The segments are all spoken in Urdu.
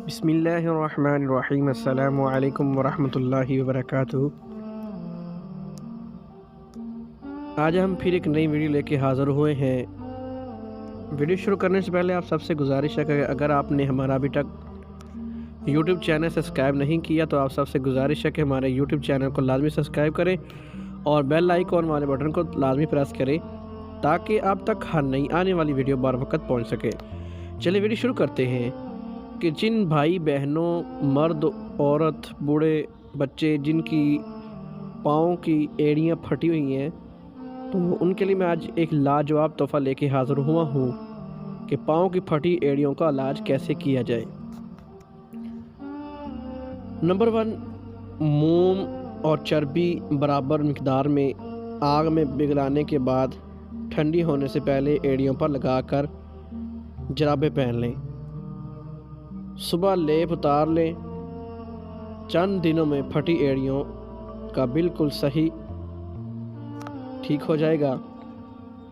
بسم اللہ الرحمن الرحیم۔ السلام علیکم ورحمۃ اللہ وبرکاتہ۔ آج ہم پھر ایک نئی ویڈیو لے کے حاضر ہوئے ہیں۔ ویڈیو شروع کرنے سے پہلے آپ سب سے گزارش ہے کہ اگر آپ نے ہمارا ابھی تک یوٹیوب چینل سبسکرائب نہیں کیا تو آپ سب سے گزارش ہے کہ ہمارے یوٹیوب چینل کو لازمی سبسکرائب کریں اور بیل آئیکن والے بٹن کو لازمی پریس کریں تاکہ آپ تک ہر نئی آنے والی ویڈیو بر وقت پہنچ سکے۔ چلیے ویڈیو شروع کرتے ہیں کہ جن بھائی بہنوں، مرد، عورت، بوڑھے، بچے جن کی پاؤں کی ایڑیاں پھٹی ہوئی ہیں تو ان کے لیے میں آج ایک لاجواب تحفہ لے کے حاضر ہوا ہوں کہ پاؤں کی پھٹی ایڑیوں کا علاج کیسے کیا جائے۔ نمبر 1، موم اور چربی برابر مقدار میں آگ میں پگھلانے کے بعد ٹھنڈی ہونے سے پہلے ایڑیوں پر لگا کر جرابیں پہن لیں۔ صبح لیپ اتار لیں۔ چند دنوں میں پھٹی ایڑیوں کا بالکل صحیح ٹھیک ہو جائے گا۔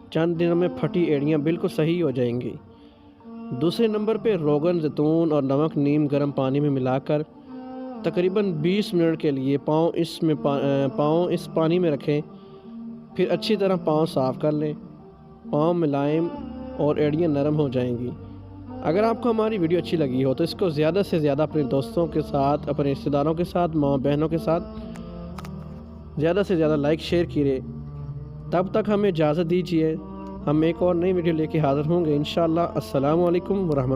چند دنوں میں پھٹی ایڑیاں بالکل صحیح ہو جائیں گی۔ دوسرے نمبر پہ روغن زیتون اور نمک نیم گرم پانی میں ملا کر تقریباً 20 منٹ کے لیے پاؤں اس پانی میں رکھیں، پھر اچھی طرح پاؤں صاف کر لیں۔ پاؤں ملائم اور ایڑیاں نرم ہو جائیں گی۔ اگر آپ کو ہماری ویڈیو اچھی لگی ہو تو اس کو زیادہ سے زیادہ اپنے دوستوں کے ساتھ، اپنے رشتہ داروں کے ساتھ، ماں بہنوں کے ساتھ زیادہ سے زیادہ لائک شیئر کیجیے۔ تب تک ہمیں اجازت دیجیے، ہم ایک اور نئی ویڈیو لے کے حاضر ہوں گے انشاءاللہ۔ السلام علیکم ورحمۃ اللہ۔